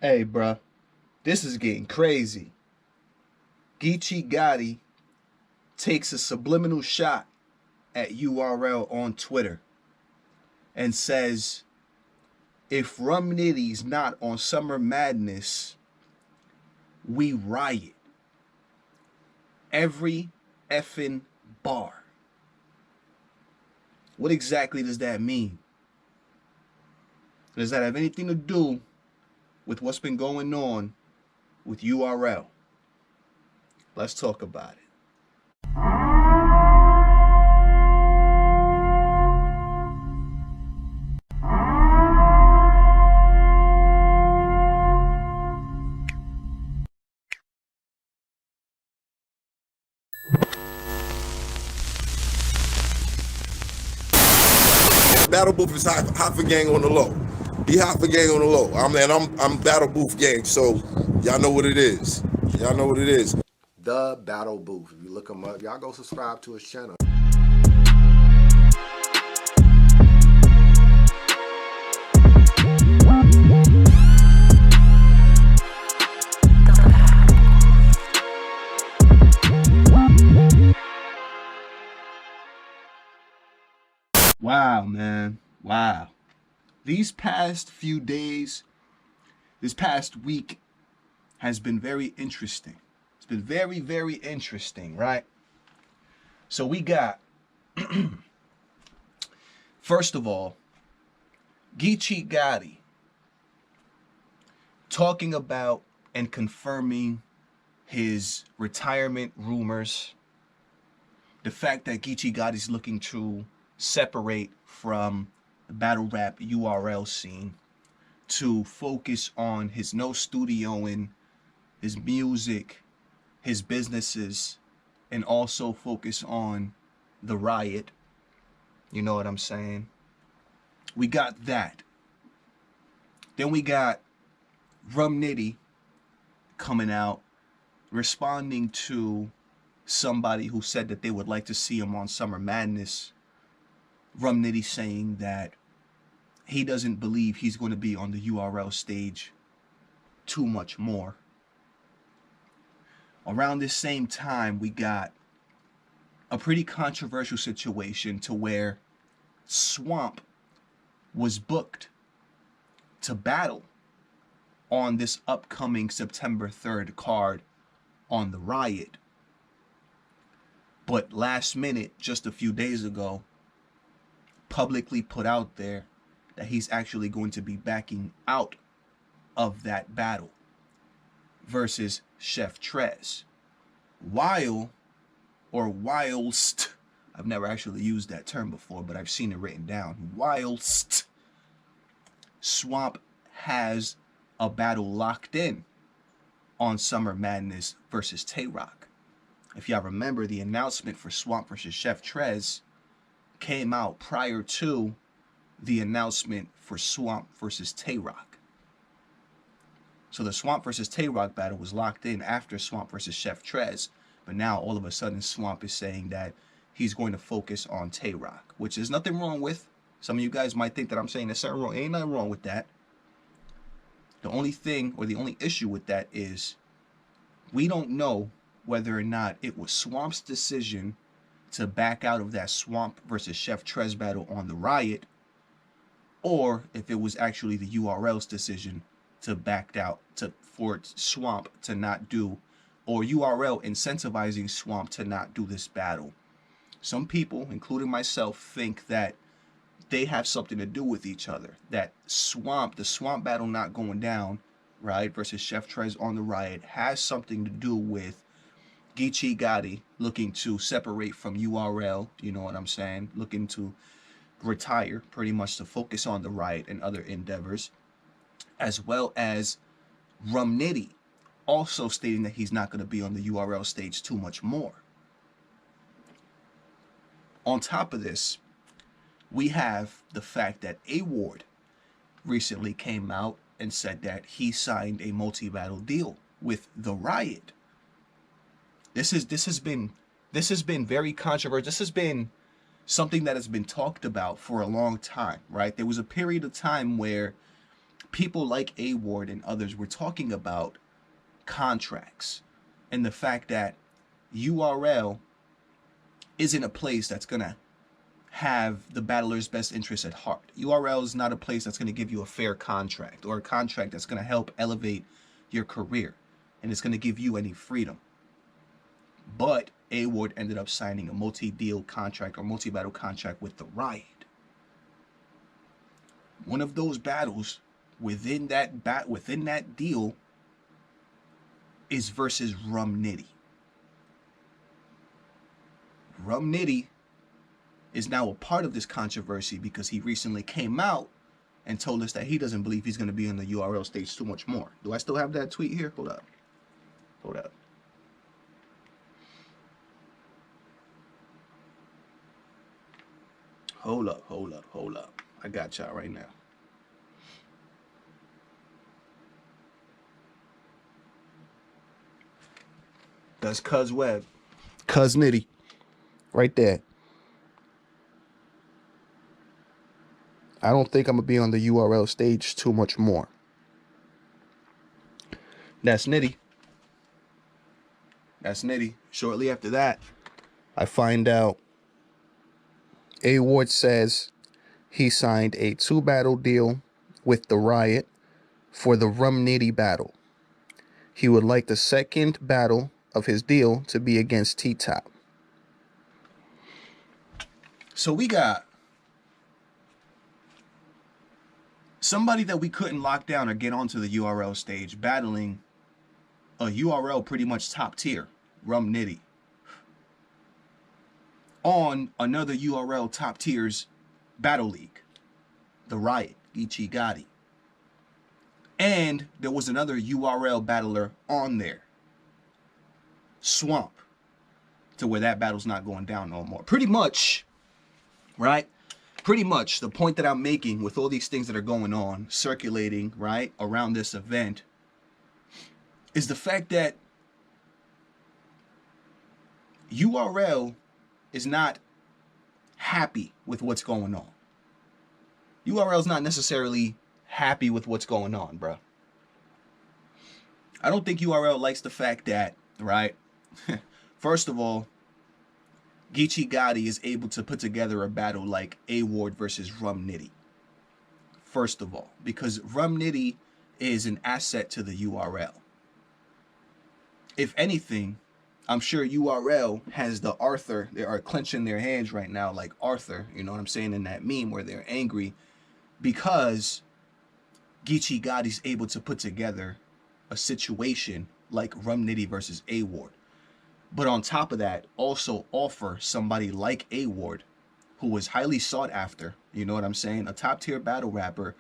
Hey, bruh, this is getting crazy. Geechi Gotti takes a subliminal shot at URL on Twitter and says, if Rum Nitty's not on Summer Madness, we riot. Every effing bar. What exactly does that mean? Does that have anything to do with what's been going on with URL? Let's talk about it. Battle Booth is hot for gang on the low. He hot for gang on the low. I'm Battle Booth gang, so y'all know what it is. Y'all know what it is. The Battle Booth. If you look him up, y'all go subscribe to his channel. Wow, man. Wow. These past few days, this past week has been very interesting. It's been very, very interesting, right? So we got, first of all, Geechi Gotti talking about and confirming his retirement rumors. The fact that Geechi Gotti's looking to separate from the battle rap URL scene to focus on his no studioing, his music, his businesses, and also focus on the Riot. You know what I'm saying? We got that. Then we got Rum Nitty coming out responding to somebody who said that they would like to see him on Summer Madness. Rum Nitty saying that he doesn't believe he's going to be on the URL stage too much more. Around this same time, we got a pretty controversial situation to where Swamp was booked to battle on this upcoming September 3rd card on the Riot. But last minute, just a few days ago, publicly put out there that he's actually going to be backing out of that battle versus Chef Trez. Whilst, I've never actually used that term before, but I've seen it written down. Whilst Swamp has a battle locked in on Summer Madness versus Tay-Rock. If y'all remember, the announcement for Swamp versus Chef Trez came out prior to the announcement for Swamp versus Tay-Rock. So the Swamp versus Tay-Rock battle was locked in after Swamp versus Chef Trez, but now all of a sudden Swamp is saying that he's going to focus on Tay-Rock, which is nothing wrong with. Some of you guys might think that I'm saying there's something wrong. Ain't nothing wrong with that. The only thing, or the only issue with that is we don't know whether or not it was Swamp's decision to back out of that Swamp versus Chef Trez battle on the Riot, or if it was actually the URL's decision to back out for Swamp to not do, or URL incentivizing Swamp to not do this battle. Some people, including myself, think that they have something to do with each other. That the Swamp battle not going down, right, versus Chef Trez on the Riot has something to do with Geechi Gotti looking to separate from URL, you know what I'm saying? Looking to retire, pretty much to focus on the Riot and other endeavors, as well as Rum Nitty also stating that he's not going to be on the URL stage too much more. On top of this, we have the fact that A-Ward recently came out and said that he signed a multi-battle deal with the Riot. This has been very controversial. This has been something that has been talked about for a long time, right? There was a period of time where people like A Ward and others were talking about contracts and the fact that URL isn't a place that's going to have the battler's best interest at heart. URL is not a place that's going to give you a fair contract or a contract that's going to help elevate your career and it's going to give you any freedom. But A Ward ended up signing a multi-deal contract or multi-battle contract with the Riot. One of those battles within that deal is versus Rum Nitty. Rum Nitty is now a part of this controversy because he recently came out and told us that he doesn't believe he's going to be on the URL stage too much more. Do I still have that tweet here? Hold up. Hold up. Hold up. I got y'all right now. That's Cuz Web. Cuz Nitty. Right there. I don't think I'm going to be on the URL stage too much more. That's Nitty. That's Nitty. Shortly after that, I find out A Ward says he signed a 2-battle deal with the Riot for the Rum Nitty battle. He would like the second battle of his deal to be against T-Top. So we got somebody that we couldn't lock down or get onto the URL stage battling a URL pretty much top tier, Rum Nitty, on another URL top tier's battle league, the Riot, Geechi Gotti. And there was another URL battler on there, Swamp, to where that battle's not going down no more. Pretty much, right? Pretty much the point that I'm making with all these things that are going on, circulating, right, around this event, is the fact that URL is not happy with what's going on. URL is not necessarily happy with what's going on, bro. I don't think URL likes the fact that, right, first of all, Geechi Gotti is able to put together a battle like A Ward versus Rum Nitty. First of all, because Rum Nitty is an asset to the URL. If anything, I'm sure URL has the Arthur. They are clenching their hands right now like Arthur, you know what I'm saying, in that meme where they're angry because Geechi Gotti's able to put together a situation like Rum Nitty versus A Ward. But on top of that, also offer somebody like A Ward, who was highly sought after, you know what I'm saying, a top tier battle rapper,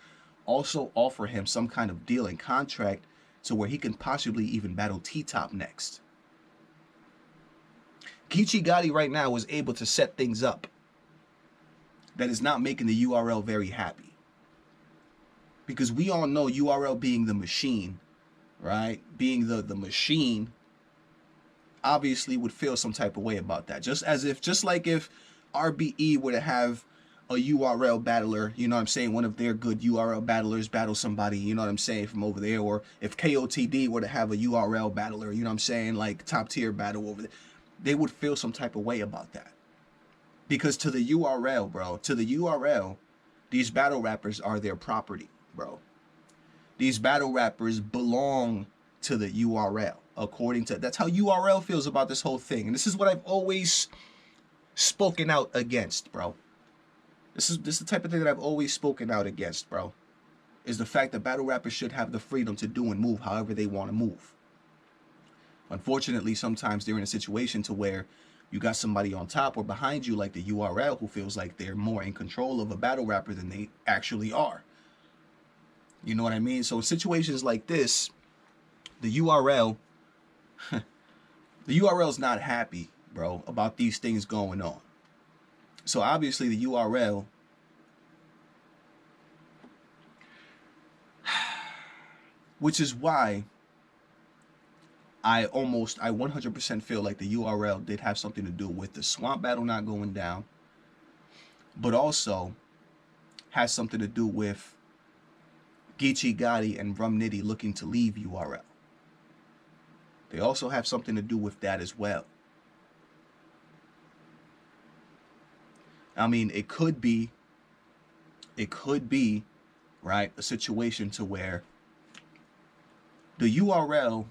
also offer him some kind of deal and contract to where he can possibly even battle T-Top next. Geechi Gotti right now was able to set things up that is not making the URL very happy. Because we all know URL being the machine, right? Being the machine, obviously would feel some type of way about that. Just like if RBE were to have a URL battler, you know what I'm saying, one of their good URL battlers battle somebody, you know what I'm saying, from over there, or if KOTD were to have a URL battler, you know what I'm saying, like top tier battle over there, they would feel some type of way about that. Because to the URL, bro, to the URL, these battle rappers are their property, bro. These battle rappers belong to the URL. According to, that's how URL feels about this whole thing. And this is what I've always spoken out against, bro. This is the type of thing that I've always spoken out against, bro. Is the fact that battle rappers should have the freedom to do and move however they want to move. Unfortunately, sometimes they're in a situation to where you got somebody on top or behind you like the URL who feels like they're more in control of a battle rapper than they actually are. You know what I mean? So in situations like this, the URL is not happy, bro, about these things going on. So obviously the URL which is why I 100% feel like the URL did have something to do with the Swamp battle not going down, but also has something to do with Geechi Gotti and Rum Nitty looking to leave URL. They also have something to do with that as well. I mean, it could be, right, a situation to where the URL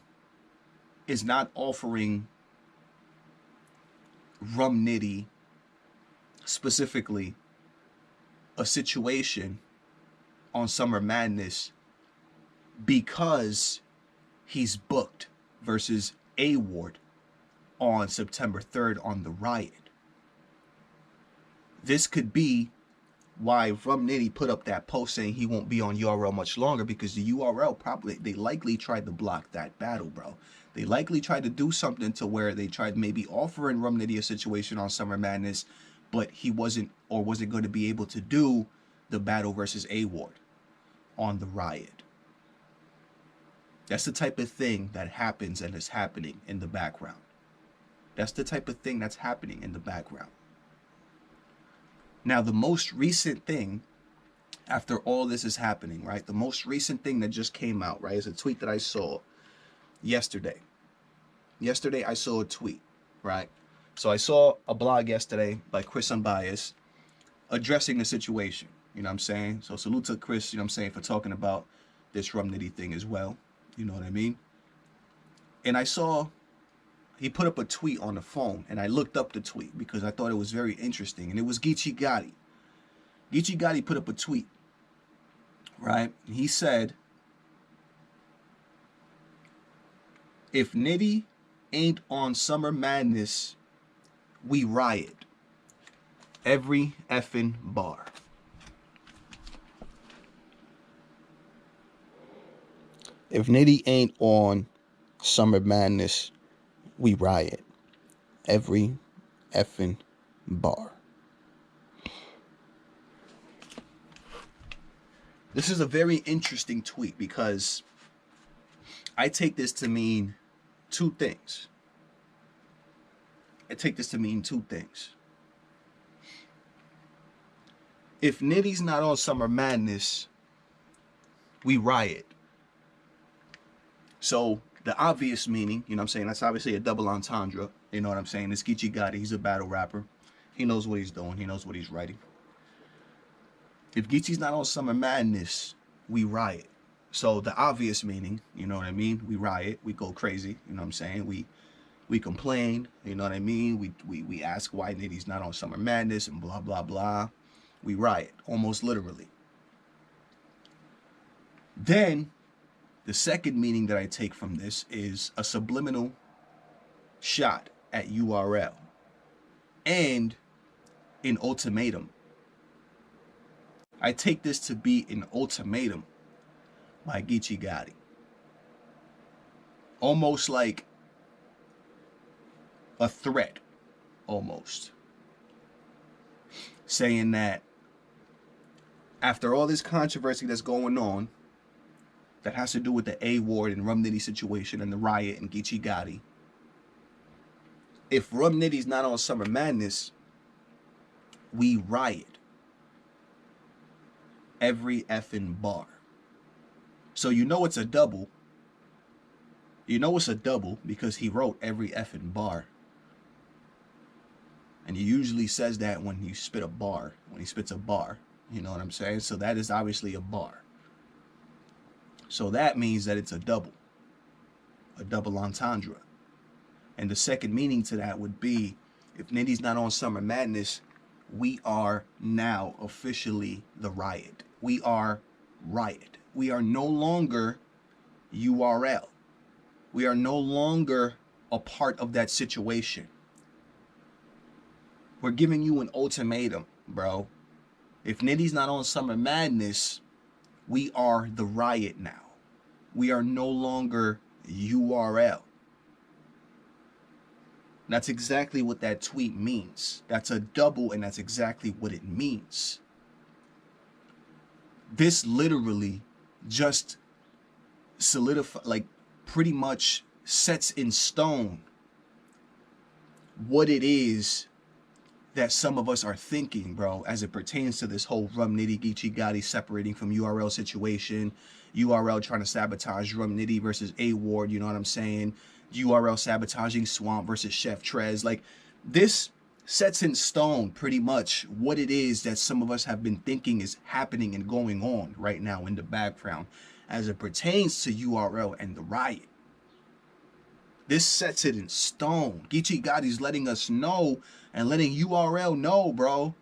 is not offering Rum Nitty specifically a situation on Summer Madness because he's booked versus A-Ward on September 3rd on the Riot. This could be why Rum Nitty put up that post saying he won't be on URL much longer, because the URL they likely tried to block that battle, bro. They likely tried to do something to where they tried maybe offering Rum Nitty a situation on Summer Madness, but he wasn't going to be able to do the battle versus A-Ward on the Riot. That's the type of thing that happens and is happening in the background. That's the type of thing that's happening in the background. Now, the most recent thing after all this is happening, right? The most recent thing that just came out, right, is a tweet that I saw yesterday. Yesterday, I saw a tweet, right? So I saw a blog yesterday by Chris Unbiased addressing the situation, you know what I'm saying? So salute to Chris, you know what I'm saying, for talking about this Rum Nitty thing as well, you know what I mean? And I saw he put up a tweet on the phone, and I looked up the tweet because I thought it was very interesting, and it was Geechi Gotti. Geechi Gotti put up a tweet, right? And he said, if Nitty ain't on Summer Madness, we riot. Every effing bar. If Nitty ain't on Summer Madness, we riot. Every effing bar. This is a very interesting tweet because I take this to mean two things. If Nitty's not on Summer Madness, we riot. So the obvious meaning, you know what I'm saying, that's obviously a double entendre, you know what I'm saying? It's Geechi Gotti, he's a battle rapper. He knows what he's doing, he knows what he's writing. If Geechi's not on Summer Madness, we riot. So the obvious meaning, you know what I mean? We riot, we go crazy, you know what I'm saying? We complain, you know what I mean? We ask why Nitty's not on Summer Madness and blah, blah, blah. We riot, almost literally. Then, the second meaning that I take from this is a subliminal shot at URL and an ultimatum. I take this to be an ultimatum by Geechi Gotti. Almost like a threat, almost. Saying that after all this controversy that's going on, that has to do with the A-Ward and Rum Nitty situation and the Riot and Geechi Gotti, if Rum Nitty's not on Summer Madness, we riot. Every effing bar. So you know it's a double. You know it's a double because he wrote every effing bar. And he usually says that when he spits a bar. You know what I'm saying? So that is obviously a bar. So that means that it's a double entendre. And the second meaning to that would be, if Nitty's not on Summer Madness, we are now officially the Riot. We are Riot. We are no longer URL. We are no longer a part of that situation. We're giving you an ultimatum, bro. If Nitty's not on Summer Madness, we are the Riot now. We are no longer URL. That's exactly what that tweet means. That's a double, and that's exactly what it means. This literally just solidifies, like pretty much sets in stone what it is that some of us are thinking, bro, as it pertains to this whole Rum Nitty, Geechi Gotti separating from URL situation, URL trying to sabotage Rum Nitty versus A Ward, you know what I'm saying? URL sabotaging Swamp versus Chef Trez. Like, this sets in stone pretty much what it is that some of us have been thinking is happening and going on right now in the background as it pertains to URL and the Riot. This sets it in stone. Geechi Gotti's letting us know and letting URL know, bro.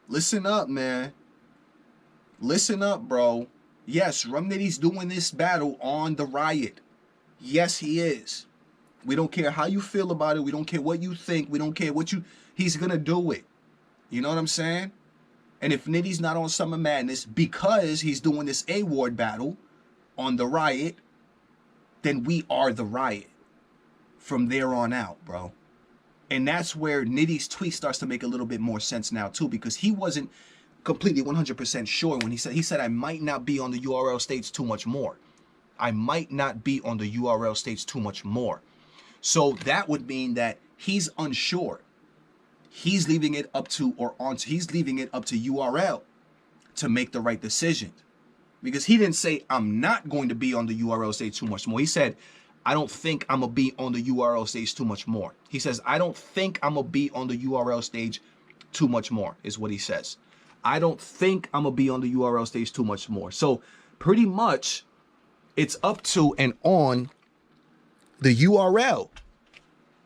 Listen up, man. Listen up, bro. Yes, Rum Nitty's doing this battle on the Riot. Yes, he is. We don't care how you feel about it. We don't care what you think. We don't care what you... He's going to do it. You know what I'm saying? And if Nitty's not on Summer Madness because he's doing this A-Ward battle on the Riot, then we are the Riot from there on out, bro. And that's where Nitty's tweet starts to make a little bit more sense now, too, because he wasn't completely 100% sure when he said, I might not be on the URL stage too much more. I might not be on the URL stage too much more. So that would mean that he's unsure. He's leaving it up to he's leaving it up to URL to make the right decision. Because he didn't say, I'm not going to be on the URL stage too much more. He said, I don't think I'm going to be on the URL stage too much more. He says, I don't think I'm going to be on the URL stage too much more, is what he says. I don't think I'm going to be on the URL stage too much more. So pretty much it's up to and on the URL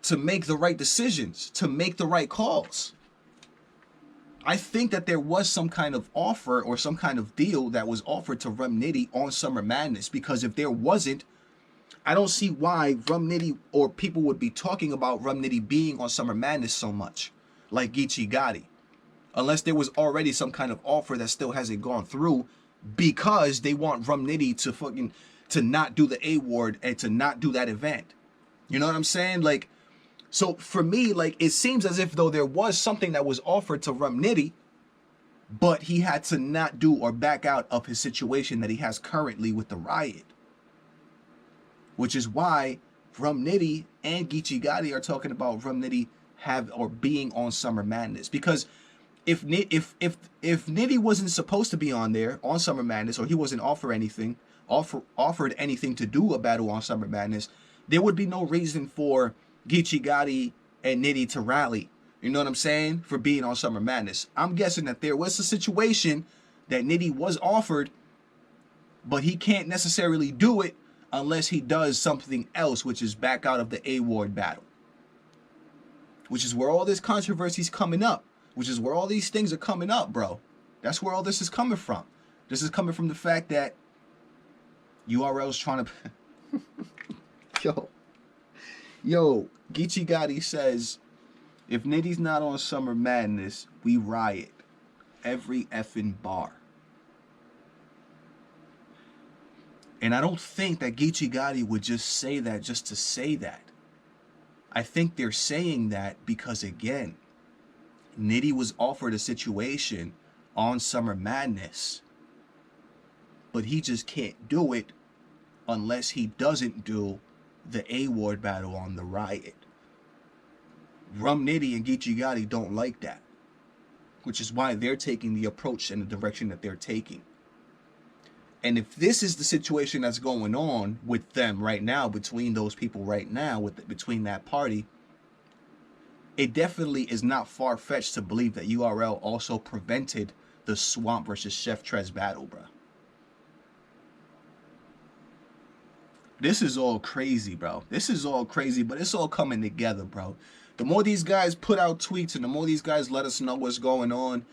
to make the right decisions, to make the right calls. I think that there was some kind of offer or some kind of deal that was offered to Rum Nitty on Summer Madness, because if there wasn't, I don't see why Rum Nitty or people would be talking about Rum Nitty being on Summer Madness so much, like Geechi Gotti, unless there was already some kind of offer that still hasn't gone through, because they want Rum Nitty to not do the A-Ward and to not do that event. You know what I'm saying? Like, so for me, like, it seems as if though there was something that was offered to Rum Nitty, but he had to not do or back out of his situation that he has currently with the Riot. Which is why Rum Nitty and Geechi Gotti are talking about Rum Nitty being on Summer Madness. Because if Nitty wasn't supposed to be on there on Summer Madness, or he wasn't offered anything to do a battle on Summer Madness, there would be no reason for Geechi Gotti and Nitty to rally. You know what I'm saying? For being on Summer Madness. I'm guessing that there was a situation that Nitty was offered, but he can't necessarily do it unless he does something else, which is back out of the A-Ward battle. Which is where all this controversy is coming up. Which is where all these things are coming up, bro. That's where all this is coming from. This is coming from the fact that URL's trying to... Yo, Geechi Gotti says, if Nitty's not on Summer Madness, we riot. Every effing bar. And I don't think that Geechi Gotti would just say that just to say that. I think they're saying that because, again, Nitty was offered a situation on Summer Madness, but he just can't do it unless he doesn't do the A-Ward battle on the Riot. Rum Nitty and Geechi Gotti don't like that, which is why they're taking the approach and the direction that they're taking. And if this is the situation that's going on with them right now, between those people right now, between that party, it definitely is not far-fetched to believe that URL also prevented the Swamp versus Chef Trez battle, bro. This is all crazy, bro. This is all crazy, but it's all coming together, bro. The more these guys put out tweets and the more these guys let us know what's going on,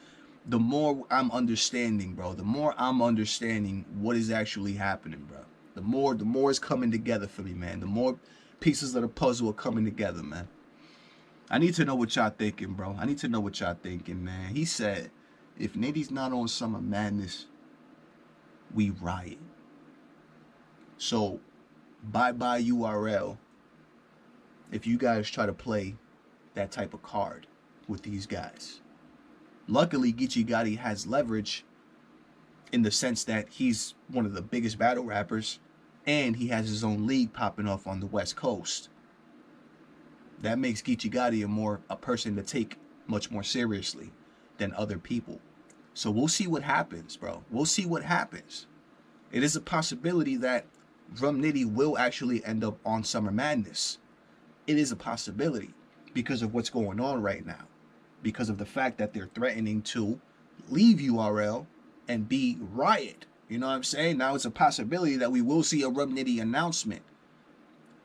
the more I'm understanding, bro. The more I'm understanding what is actually happening, bro. The more it's coming together for me, man. The more pieces of the puzzle are coming together, man. I need to know what y'all thinking, bro. I need to know what y'all thinking, man. He said, if Nitty's not on Summer Madness, we riot. So, bye-bye URL if you guys try to play that type of card with these guys. Luckily, Geechi Gotti has leverage in the sense that he's one of the biggest battle rappers and he has his own league popping off on the West Coast. That makes Geechi Gotti a person to take much more seriously than other people. So we'll see what happens, bro. We'll see what happens. It is a possibility that Rum Nitty will actually end up on Summer Madness. It is a possibility because of what's going on right now. Because of the fact that they're threatening to leave URL and be Riot. You know what I'm saying? Now it's a possibility that we will see a Rum Nitty announcement.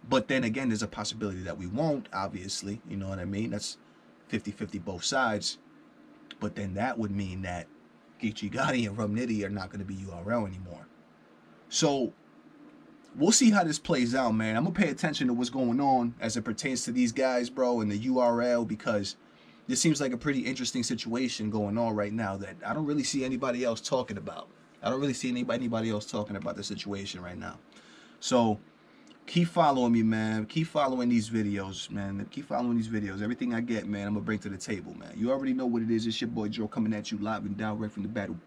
But then again, there's a possibility that we won't, obviously. You know what I mean? That's 50-50 both sides. But then that would mean that Geechi Gotti and Rum Nitty are not going to be URL anymore. So we'll see how this plays out, man. I'm going to pay attention to what's going on as it pertains to these guys, bro, and the URL, because this seems like a pretty interesting situation going on right now that I don't really see anybody else talking about. I don't really see anybody else talking about the situation right now. So keep following me, man. Keep following these videos, man. Keep following these videos. Everything I get, man, I'm going to bring to the table, man. You already know what it is. It's your boy Joe coming at you live and direct from the battle.